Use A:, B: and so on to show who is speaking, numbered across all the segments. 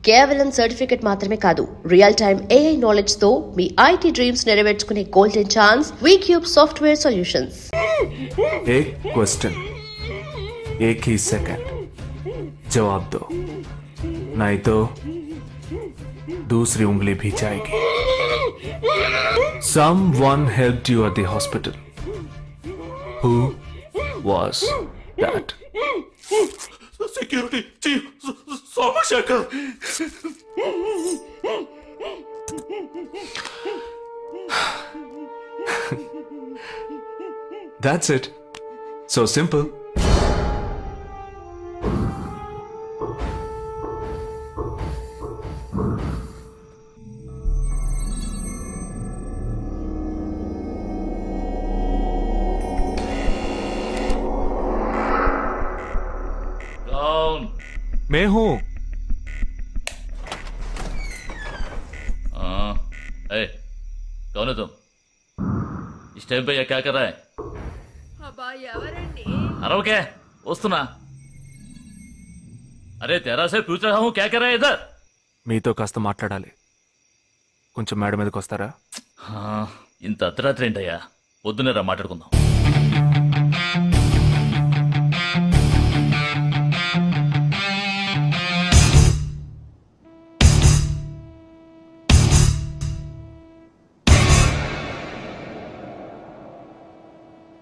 A: కేవలం సర్టిఫికెట్ మాత్రమే కాదు, రియల్ టైమ్ AI నాలెడ్జ్ తో మీ IT డ్రీమ్స్ నెరవేర్చుకునే golden chance V cube software solutions.
B: एक क्वेश्चन एक ही सेकंड जवाब दो, नहीं तो दूसरी उंगली भी जाएगी. Someone helped you at the hospital. Who was that?
C: Security chief Somashekar.
B: That's it. So simple.
C: Down.
B: मैं हूं.
C: Hey, कौन है तुम? इस टाइम पे ये क्या कर रहा है?
D: అబ్బా ఎవరండి?
C: अरे वस्तुना. अरे तेरा से पूछ रहा हूँ क्या कर रहा है इधर?
B: మీతో కాస్త మాట్లాడాలి. కొంచెం మేడ మీదకి వస్తారా?
C: ఇంత అర్ధరాత్రి ఏంటయ్యా? పొద్దున్నే రా మాట్లాడుకుందాం.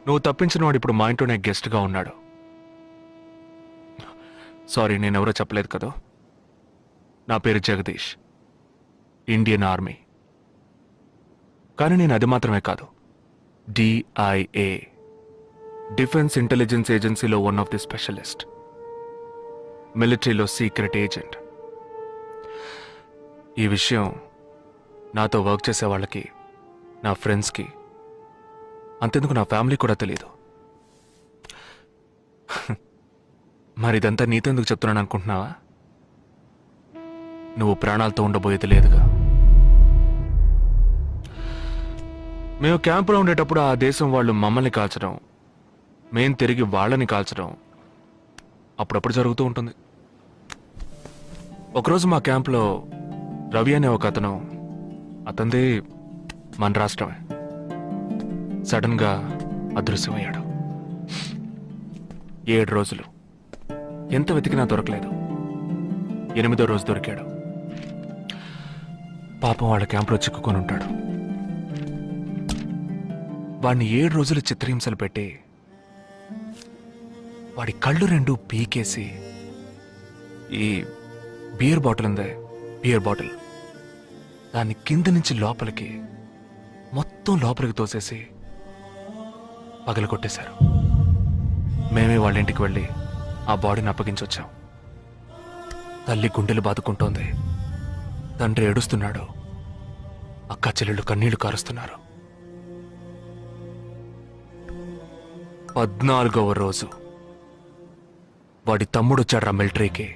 B: నువ్వు తప్పించిన వాడు ఇప్పుడు మా ఇంట్లోనే గెస్ట్గా ఉన్నాడు. సారీ, నేనెవరో చెప్పలేదు కదా. నా పేరు జగదీష్, ఇండియన్ ఆర్మీ. కానీ నేను అది మాత్రమే కాదు, DIA, డిఫెన్స్ ఇంటెలిజెన్స్ ఏజెన్సీలో వన్ ఆఫ్ ది స్పెషలిస్ట్, మిలిటరీలో సీక్రెట్ ఏజెంట్. ఈ విషయం నాతో వర్క్ చేసే వాళ్ళకి, నా ఫ్రెండ్స్కి, అంతెందుకు నా ఫ్యామిలీ కూడా తెలియదు. మరి ఇదంతా నీతెందుకు చెప్తున్నాను అనుకుంటున్నావా? నువ్వు ప్రాణాలతో ఉండబోయేది లేదుగా. మేము క్యాంపులో ఉండేటప్పుడు ఆ దేశం వాళ్ళు మమ్మల్ని కాల్చడం, మేం తిరిగి వాళ్ళని కాల్చడం అప్పుడప్పుడు జరుగుతూ ఉంటుంది. ఒకరోజు మా క్యాంప్లో రవి అనే ఒక అతను, అతనిది మన రాష్ట్రమే, సడన్ గా అదృశ్యమయ్యాడు. 7 రోజులు ఎంత వెతికినా దొరకలేదు. 8వ రోజు దొరికాడు. పాపం వాళ్ళ క్యాంపులో చిక్కుకొని ఉంటాడు. వాడిని 7 రోజులు చిత్రహింసలు పెట్టి వాడి కళ్ళు 2 పీకేసి ఈ బియర్ బాటిల్ ఉందే, బియర్ బాటిల్, దాన్ని కింద నుంచి లోపలికి, మొత్తం లోపలికి తోసేసి పగలు కొట్టేశారు. మేమే వాళ్ళ ఇంటికి వెళ్ళి ఆ బాడీని అప్పగించొచ్చాం. తల్లి గుండెలు బాదుకుంటోంది, తండ్రి ఏడుస్తున్నాడు, అక్క చెల్లెళ్ళు కన్నీళ్లు కారుస్తున్నారు. 14వ రోజు వాడి తమ్ముడు వచ్చాడ్రా మిలిటరీకి.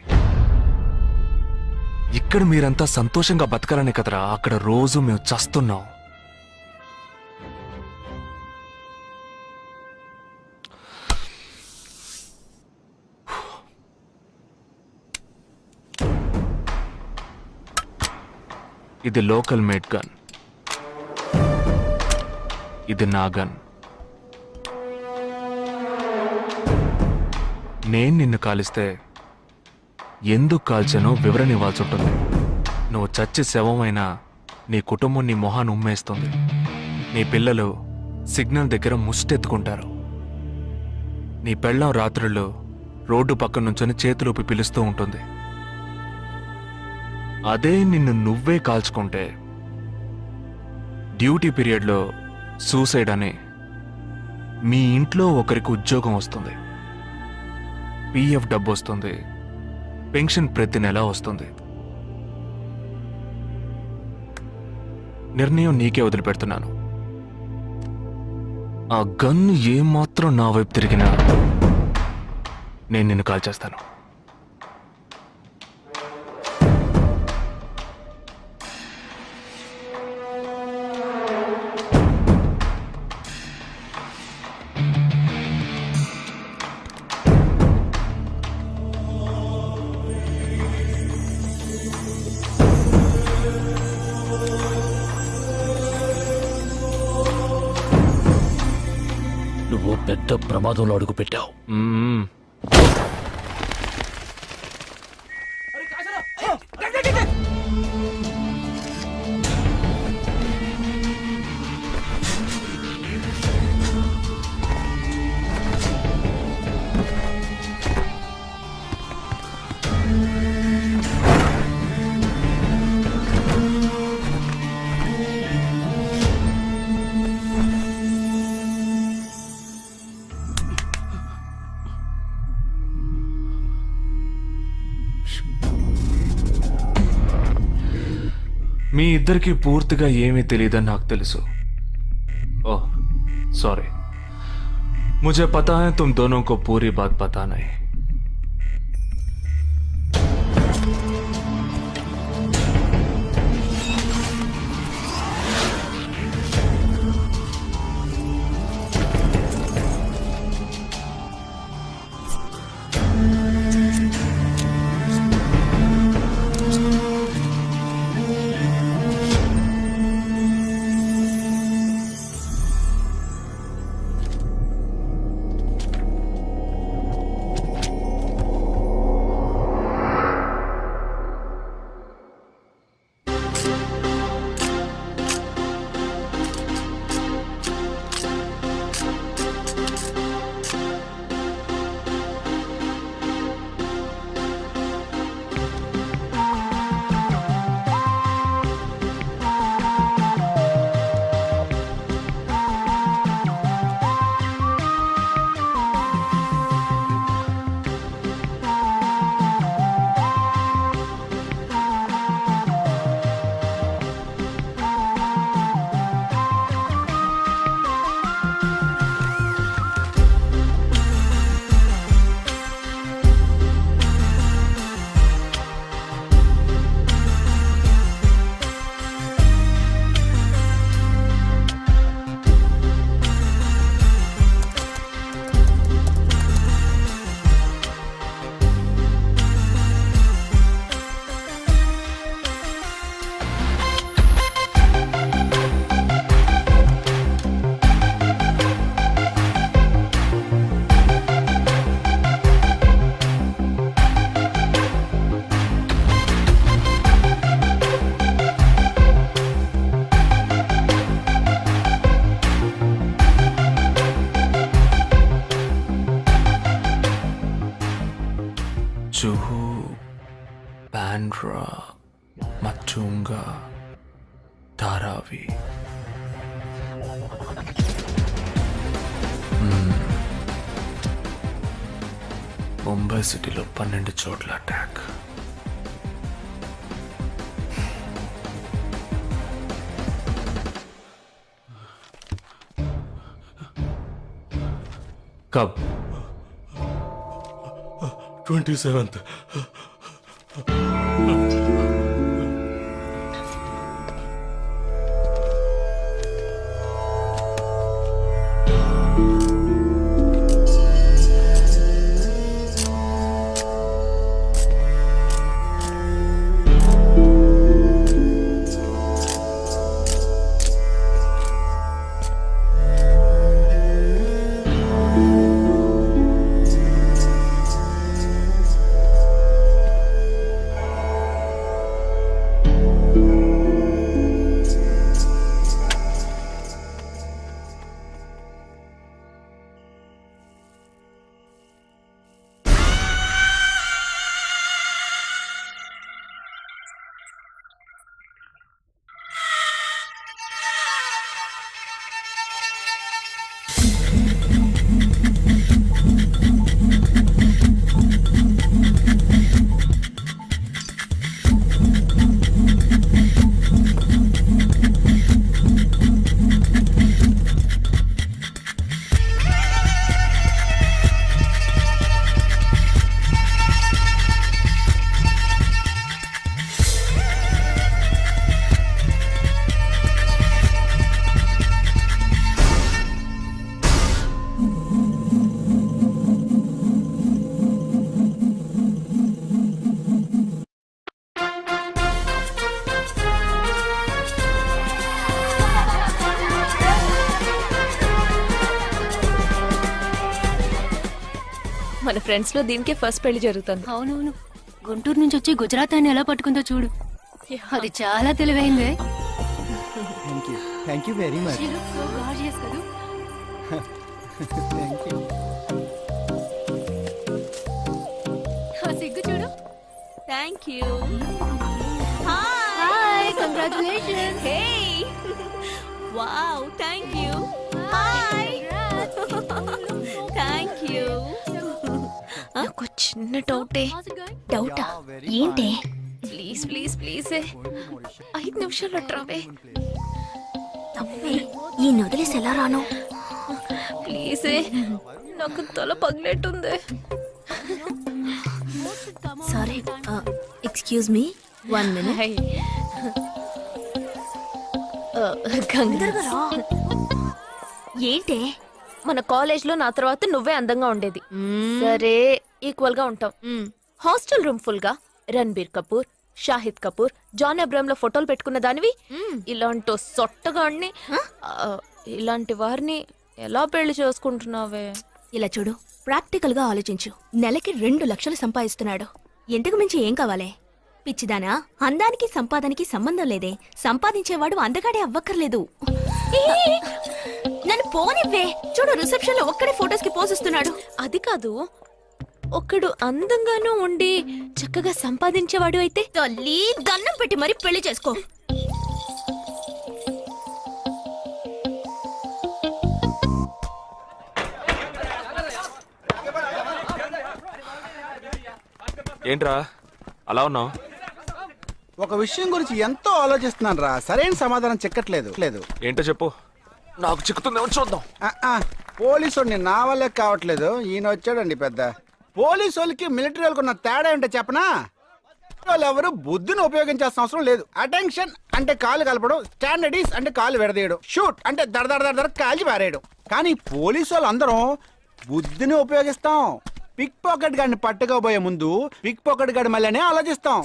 B: ఇక్కడ మీరంతా సంతోషంగా బతకాలనే కదరా అక్కడ రోజు మేము చస్తున్నాం. ఇది లోకల్ మేడ్ గన్, ఇది నా గన్. నేను నిన్ను కాలిస్తే ఎందుకు కాల్చానో వివరణ ఇవ్వాల్సి ఉంటుంది. నువ్వు చచ్చి శవమైనా నీ కుటుంబం నీ మొహాన్ని ఉమ్మేస్తుంది. నీ పిల్లలు సిగ్నల్ దగ్గర ముష్టెత్తుకుంటారు. నీ పెళ్ళం రాత్రుల్లో రోడ్డు పక్కన నుంచొని చేతులూపి పిలుస్తూ ఉంటుంది. అదే నిన్ను నువ్వే కాల్చుకుంటే డ్యూటీ పీరియడ్లో సూసైడ్ అని మీ ఇంట్లో ఒకరికి ఉద్యోగం వస్తుంది, PF డబ్బు వస్తుంది, పెన్షన్ ప్రతి నెల వస్తుంది. నిర్ణయం నీకే వదిలిపెడుతున్నాను. ఆ గన్ ఏమాత్రం నా వైపు తిరిగినా నేను నిన్ను కాల్చేస్తాను.
C: పెద్ద ప్రమాదంలో అడుగుపెట్టావు.
B: మ్మ్. మీ ఇద్దరికి పూర్తిగా ఏమీ తెలియదని నాకు తెలుసు. ఓह सॉरी, मुझे पता है तुम दोनों को पूरी बात पता नहीं. జుహు, బాండ్రా, మచ్చుంగా, ధారావి. ముంబై సిటీలో 12 చోట్ల అటాక్. కబ్
E: 27th. మన ఫ్రెండ్స్ లో దీనికే ఫస్ట్ పెళ్లి జరుగుతుంది.
F: అవునవును, గుంటూరు నుంచి వచ్చి గుజరాత్ అని ఎలా పట్టుకుందో చూడు. అది చాలా తెలివైందే.
G: Thank you very much.
F: She looks so gorgeous కదూ.
G: Thank you.
F: ఆ సిగ్గు చూడు.
E: Thank you.
F: Hi, congratulations.
E: Hey wow, thank you. Hi, thank you. నాకు చిన్న డౌటే.
F: డౌటా? ఏంటే?
E: ప్లీజ్ ప్లీజ్ ప్లీజ్ 5 నిమిషాలు అట్రావే.
F: ఈ నొదిలేసి ఎలా రాను?
E: ప్లీజ్, నాకు తల పగిలేట్టుంది.
F: Sorry, excuse me, 1 minute. ఏంటే?
E: మన కాలేజ్ లో నా తర్వాత నువ్వే అందంగా ఉండేది. సరే, ఈక్వల్ గా ఉంటాం. హాస్టల్ రూమ్ ఫుల్ గా రణబీర్ కపూర్, షాహిద్ కపూర్, జాన్ అబ్రామ్ లో ఫోటోలు పెట్టుకున్న దానివి ఇలాంటి సొట్టగాడిని, ఇలాంటి వారిని ఎలా పెళ్లి చేసుకుంటున్నావే?
F: ఇలా చూడు, ప్రాక్టికల్ గా ఆలోచించు. నెలకి 2 లక్షలు సంపాదిస్తున్నాడు. ఎంతకు మించి ఏం కావాలే? పిచ్చిదానా, అందానికి సంపాదనకి సంబంధం లేదే. సంపాదించేవాడు అందగాడే అవ్వక్కర్లేదు. నన్ను పోనివ్వే. చూడు, రిసెప్షన్ లో ఒక్కడే ఫోటోస్ కి పోజిస్తున్నాడు.
E: అది కాదు, ఒకడు అందంగానూ ఉండి చక్కగా సంపాదించేవాడు అయితే
F: తల్లి, దండం పెట్టి మరి పెళ్లి చేసుకో.
B: ఏంట్రా అలా ఉన్నావు?
G: ఒక విషయం గురించి ఎంతో ఆలోచిస్తున్నాను రా, సరైన సమాధానం చిక్కట్లేదు.
B: ఏంటో చెప్పు, నాకు చిక్కుతుందేమో చూద్దాం.
G: పోలీసు వాడిని నా వల్లే కావట్లేదు. ఈయన వచ్చాడండి పెద్ద. పోలీసు వాళ్ళకి మిలిటరీ వాళ్ళకి ఉన్న తేడా ఏంటో చెప్పనా? వాళ్ళు ఎవరు బుద్ధిని ఉపయోగించాల్సిన అవసరం లేదు. అటెన్షన్ అంటే కాలు కలపడం, స్టాండర్డీస్ అంటే కాలు విడదీయడం, షూట్ అంటే దడ కాల్చి పారేయడం. కానీ పోలీసు వాళ్ళు అందరం బుద్ధిని ఉపయోగిస్తాం. పిక్ పాకెట్ గాడిని పట్టుకోబోయే ముందు పిక్ పాకెట్ గాడి మళ్ళీనే ఆలోచిస్తాం.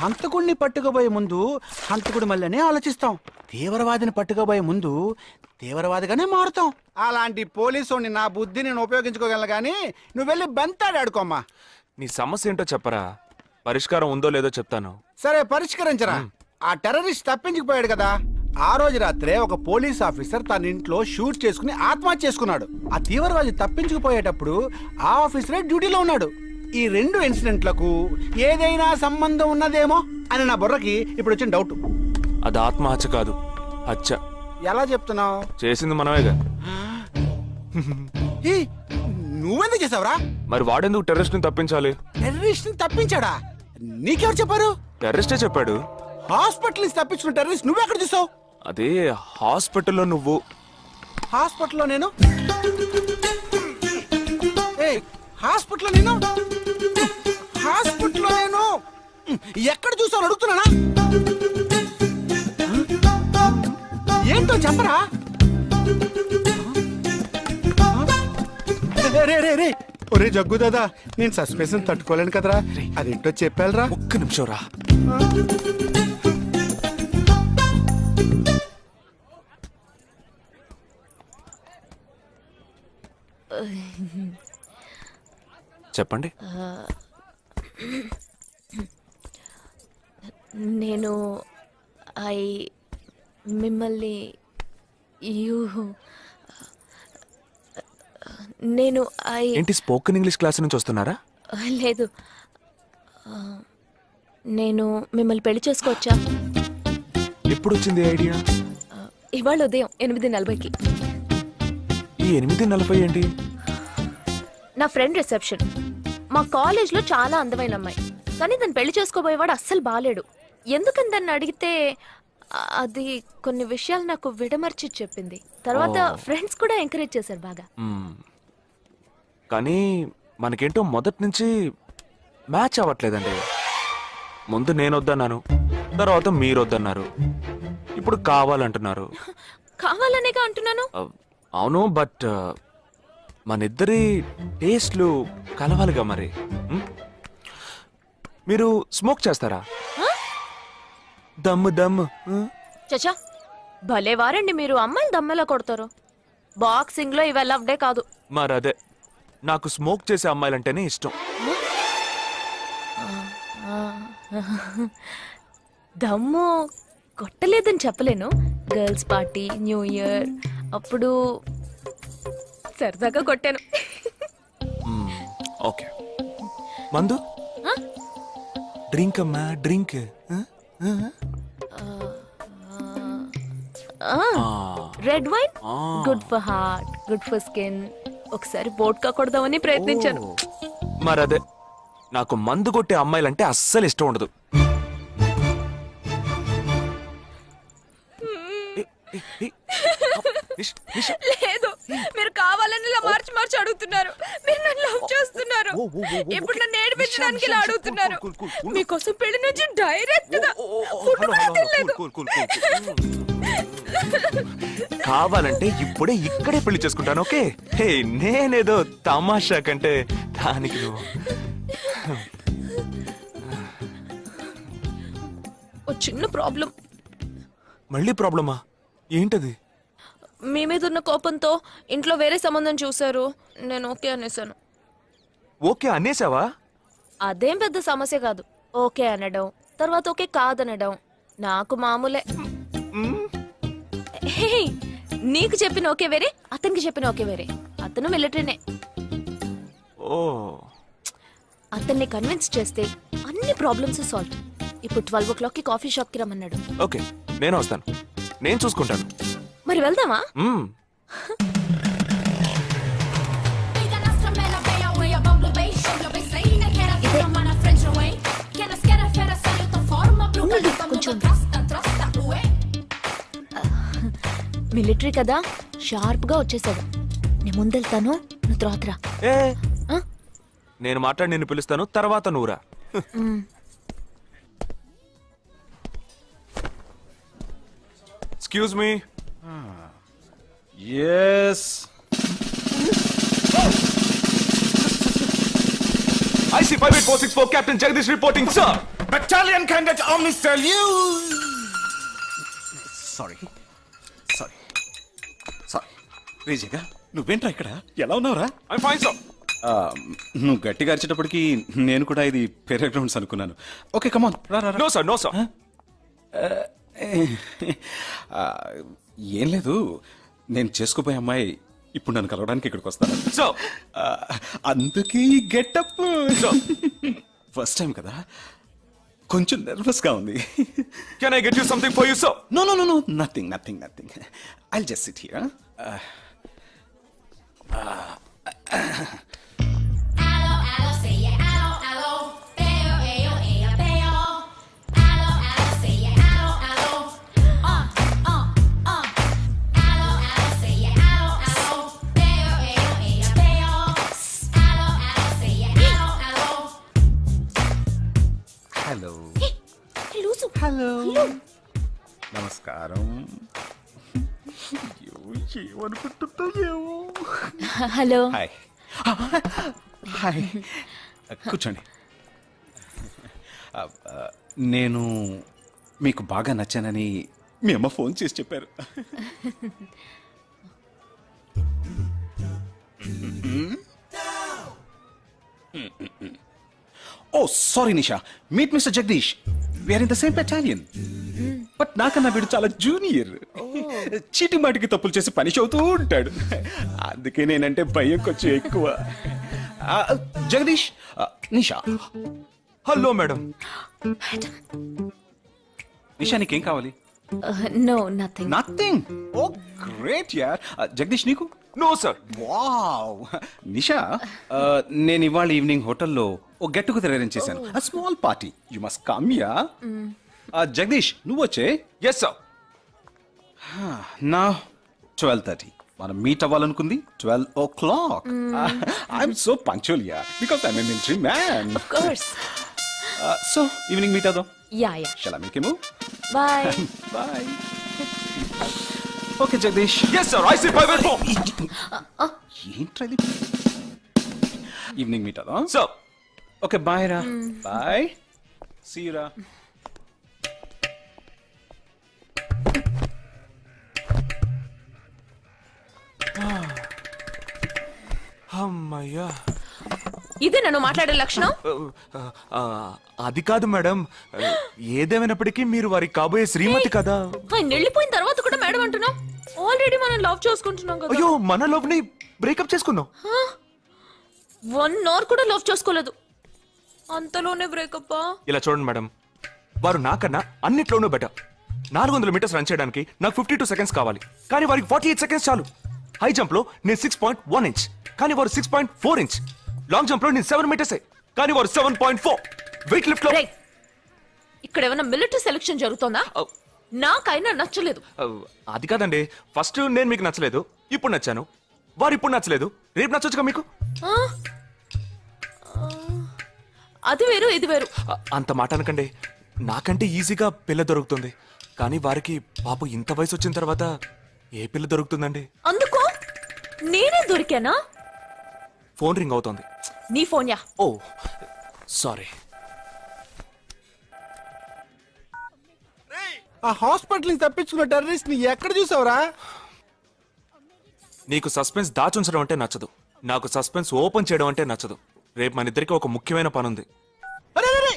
G: హంతకుడిని పట్టుకోబోయే ముందు హంతకుడి మళ్ళీనే ఆలోచిస్తాం. తీవ్రవాదిని పట్టుకోబోయే ముందు తీవ్రవాదిగానే మారుతాం. అలాంటి పోలీసుని నా బుద్ధిని నేను ఉపయోగించుకోగలను, కానీ నువ్వు వెళ్ళి బంతాడు ఆడుకోమ్మా.
B: నీ సమస్య ఏంటో చెప్పరా, పరిష్కారం ఉందో లేదో చెప్తాను.
G: సరే, పరిష్కరించరా. ఆ టెర్రరిస్ట్ తప్పించుకుపోయాడు కదా, ఆ రోజు రాత్రే ఒక పోలీస్ ఆఫీసర్ తన ఇంట్లో షూట్ చేసుకుని ఆత్మహత్య చేసుకున్నాడు. ఆ తీవ్రవాది తప్పించుకుపోయేటప్పుడు ఆ ఆఫీసరే డ్యూటీలో ఉన్నాడు. ఈ 2 ఇన్సిడెంట్లకు ఏదైనా సంబంధం ఉన్నదేమో అని నా బుర్రకి ఇప్పుడు వచ్చిన డౌట్.
B: అది ఆత్మహత్య కాదు, హత్య.
G: ఎలా చెప్తున్నావు?
B: చేసింది మనమేగా.
G: నువ్వెందుకు చేసావురా?
B: మరి వాడెందుకు టెర్రరిస్ట్ ని తప్పించాలి?
G: టెర్రరిస్ట్ ని తప్పించాడా? నీకెవరు చెప్పారు?
B: టెర్రరిస్టే చెప్పాడు.
G: హాస్పిటల్ నుంచి తప్పించుకున్న టెర్రరిస్ట్ నువ్వెక్కడ చూసావు?
B: అదే హాస్పిటల్లో నువ్వు.
G: హాస్పిటల్లో నేను? హాస్పిటల్లో నేను? హాస్పిటల్లో నేను ఎక్కడ చూసావు అడుగుతున్నానా? ఏంటో చెప్పరా? రే ఒరే జగ్గు దాదా, నేను సస్పెన్షన్ తట్టుకోలేను కదరా. అదేంటో చెప్పాలరా.
B: ఒక్క నిమిషం రా. చెప్పండి.
E: నేను మిమ్మల్ని నేను
B: ఏంటి, స్పోకెన్ ఇంగ్లీష్ క్లాస్ నుంచి వస్తున్నారా?
E: లేదు, నేను మిమ్మల్ని పెళ్లి చేసుకోవచ్చా?
B: ఎప్పుడు వచ్చింది ఐడియా?
E: ఇవాళ ఉదయం 8:40కి.
B: ఈ 8:40 ఏంటి?
E: నా ఫ్రెండ్ రిసెప్షన్. మా కాలేజ్లో చాలా అందమైన అమ్మాయి, కానీ దాన్ని పెళ్లి చేసుకోబోయేవాడు అస్సలు బాలేడు. ఎందుకని దాన్ని అడిగితే అది కొన్ని విషయాలు నాకు విడమర్చి చెప్పింది. తర్వాత ఫ్రెండ్స్ కూడా ఎంకరేజ్ చేశారు బాగా.
B: కానీ మనకేంటో మొదటి నుంచి మ్యాచ్ అవ్వట్లేదండి. ముందు నేను వద్దన్నాను, తర్వాత మీరు వద్దన్నారు, ఇప్పుడు కావాలంటున్నారు.
E: కావాలనేగా అంటున్నాను.
B: అవును, బట్ మనిద్దరి టేస్ట్లు కలవాలిగా మరి. మీరు స్మోక్ చేస్తారా? దమ్ము దమ్ము.
E: చచా, భలే వారండి మీరు. అమ్మాయిలు దమ్మెలా కొడతారు. బాక్సింగ్ లో ఇవి లవ్డే కాదు.
B: మరదే నాకు స్మోక్ చేసే అమ్మాయిలంటేనే ఇష్టం.
E: దమ్ము కొట్టలేదని చెప్పలేను. గర్ల్స్ పార్టీ, న్యూ ఇయర్ అప్పుడు సరదాగా కొట్టాను.
B: ఓకే, మందు డ్రింక్ అమ్మా, drink.
E: Red wine good for heart, good for skin. ఒకసారి వోడ్కా కొడదామని ప్రయత్నించాను.
B: మరదే, నాకు మందు కొట్టే అమ్మాయిలంటే అస్సలు ఇష్టం ఉండదు.
D: లేదు, మీరు కావాలని ఇలా మార్చి మార్చి అడుగుతున్నారు. మీరు నన్ను లవ్ చేస్తున్నారు. ఇప్పుడు నన్ను ఏడిపించడానికి ఇలా అడుగుతున్నారు. మీకోసం పెళ్లి నుంచి డైరెక్ట్ గా ఫుడ్ కూడా తినలేదు.
B: కావాలంటే ఇప్పుడే ఇక్కడే పెళ్లి చేసుకుంటాను. ఓకే, హే, నేనేదో తమాషా కంటే దానికి నువ్వు.
E: ఓ చిన్న ప్రాబ్లం.
B: మళ్ళీ ప్రాబ్లమా? ఏంటది?
E: మీ మీద ఉన్న కోపంతో ఇంట్లో వేరే సంబంధం చూశారు. నేను ఓకే అనేసాను.
B: ఓకే అనేసావా?
E: అదేం పెద్ద సమస్య కాదు. ఓకే అనడం, తర్వాత ఓకే కాదనడం నాకు మామూలే. హే, నీకు చెప్పిన ఓకే వేరే, అతనికి చెప్పిన ఓకే వేరే. అతను మిలిటరీనే.
B: ఓ,
E: అతన్ని కన్విన్స్ చేస్తే అన్ని ప్రాబ్లమ్స్ సాల్వ్. ఇప్పుడు 12 o'clock కి కాఫీ షాప్ కి రమ్మన్నాడు.
B: ఓకే, నేను వస్తాను, నేను చూసుకుంటాను.
E: మరి వెళ్దామా?
B: మ్మ్.
E: మిలిటరీ కదా, షార్ప్ గా వచ్చేసాడు. నేను ముందెళ్తాను, నువ్వు తర్వాత రా.
B: ఏ,
E: ఆ?
B: నేను మాట్లాడి నిన్ను పిలుస్తాను, తర్వాత నువ్వురా. Excuse me.
H: Yes,
B: IC 58464 Captain Jagdish reporting, sir.
H: battalion candidate Omnis tell you. Sorry sorry sorry. రేజగా, నువ్వేంట్రా ఇక్కడ? ఎలా ఉన్నావురా?
B: I'm fine, sir.
H: నువ్వు గట్టిగా అరిచేటప్పటికి నేను కూడా ఇది పెరే గ్రౌండ్స్ అనుకున్నాను. ఓకే, కమాన్, రా రా రా.
B: No, sir, no, sir.
H: ఏం లేదు, నేను చేసుకోబోయే అమ్మాయి ఇప్పుడు నన్ను కలవడానికి ఇక్కడికి వస్తాను.
B: Sir.
H: అందుకే ఈ గెటప్. ఫస్ట్ టైం కదా, కొంచెం నర్వస్ గా ఉంది.
B: Can I get you something for you, sir?
H: No no no no, nothing nothing nothing. I'll just sit here. Hello
E: లూసు.
H: హలో, నమస్కారం. ఏమనుకుంటుందో ఏమో.
E: హలో.
H: హాయ్ హాయ్, కూర్చోండి. నేను మీకు బాగా నచ్చానని మీ అమ్మ ఫోన్ చేసి చెప్పారు. Oh sorry Nisha, meet mister Jagadish. We're in the same battalion. But నాకన్నా వీడు చాలా జూనియర్. చీటి మాటికి తప్పులు చేసి పనిష్ అవుతూ ఉంటాడు. అందుకే నేనంటే భయం కొంచెం ఎక్కువ. జగదీష్, నిషా.
B: Hello madam.
H: నిషా, నీకేం కావాలి?
E: No, nothing.
H: Nothing. Oh great యార్. జగదీష్, నీకు?
B: No, sir.
H: వావ్. నిషా, నేను ఇవాళ ఈవినింగ్ హోటల్లో ఓ గెట్ టుగెదర్ అరేంజ్ చేశాను. Small party, you must come ya. Jagadish, నువ్వు వచ్చే.
B: Yes, sir.
H: నా 12:30 మనం మీట్ అవ్వాలనుకుంది 12 o'clock. I'm so punctual ya, because I'm a military man.
E: Of course.
H: So evening meet అవుదాం.
E: Yeah, yeah.
H: Shall I make a move?
E: Bye.
H: Bye. Okay Jagadish.
B: Yes, sir. IC 584.
H: ఏంట్రా ఇది? Evening meet అవుదాం.
B: Sir.
H: Okay, bye రా. Bye, see you రా.
B: అమ్మయ్యా.
E: ఇదే నన్ను మాట్లాడే లక్షణం.
B: ఆ, అది కాదు మేడం, ఏదేమైనప్పటికీ మీరు వారి కాబోయే శ్రీమతి కదా.
E: ఆయన వెళ్ళిపోయిన తర్వాత కూడా మేడం అంటున్నావు. ఆల్రెడీ మనం లవ్ చేసుకుంటున్నాం కదా.
B: అయ్యో, మన లవ్ ని బ్రేకప్ చేసుకుందాం.
E: 1 అవర్ కూడా లవ్ చేసుకోలేదు, అంతలోనే బ్రేకప్.
B: ఇలా చూడండి మేడం, వారు నాకన్నా అన్నిట్లోనూ బెటర్. 400 మీటర్స్ రన్ చేయడానికి నాకు 52 సెకండ్స్ కావాలి, కానీ వారికి 48 సెకండ్స్ చాలు. హై జంప్ లో నేను 6.1 ఇంచ్, కానీ వారు 6.4 ఇంచ్. లాంగ్ జంప్ లో నేను 7 మీటర్స్, కానీ వారు 7.4. వెయిట్ లిఫ్ట్ లో
E: ఇక్కడ ఏమైనా మిలిటరీ సెలక్షన్ జరుగుతుందా? నాకైనా నచ్చలేదు.
B: అది కాదండి, ఫస్ట్ నేను మీకు నచ్చలేదు, ఇప్పుడు నచ్చాను. వారు ఇప్పుడు నచ్చలేదు, రేపు నచ్చొచ్చుగా మీకు.
E: ఆ? అది వేరు ఇది వేరు.
B: అంత మాట అనకండి, నాకంటే ఈజీగా పిల్ల దొరుకుతుంది, కానీ వారికి పాపం ఇంత వయసు వచ్చిన తర్వాత ఏ పిల్ల దొరుకుతుందండి?
E: అందుకు నేనే దొరికానా?
B: ఫోన్ రింగ్ అవుతోంది.
E: నీ ఫోన్ యా?
B: ఓ సారీ.
G: ఆ హాస్పిటల్ నుంచి తప్పించుకున్న టెర్రరిస్ట్ ని ఎక్కడ చూసావురా?
B: నీకు సస్పెన్స్ దాచుంచడం అంటే నచ్చదు, నాకు సస్పెన్స్ ఓపెన్ చేయడం అంటే నచ్చదు. రేపు మన ఇద్దరికి ఒక ముఖ్యమైన పని ఉంది.
G: అరే, అరే, అరే.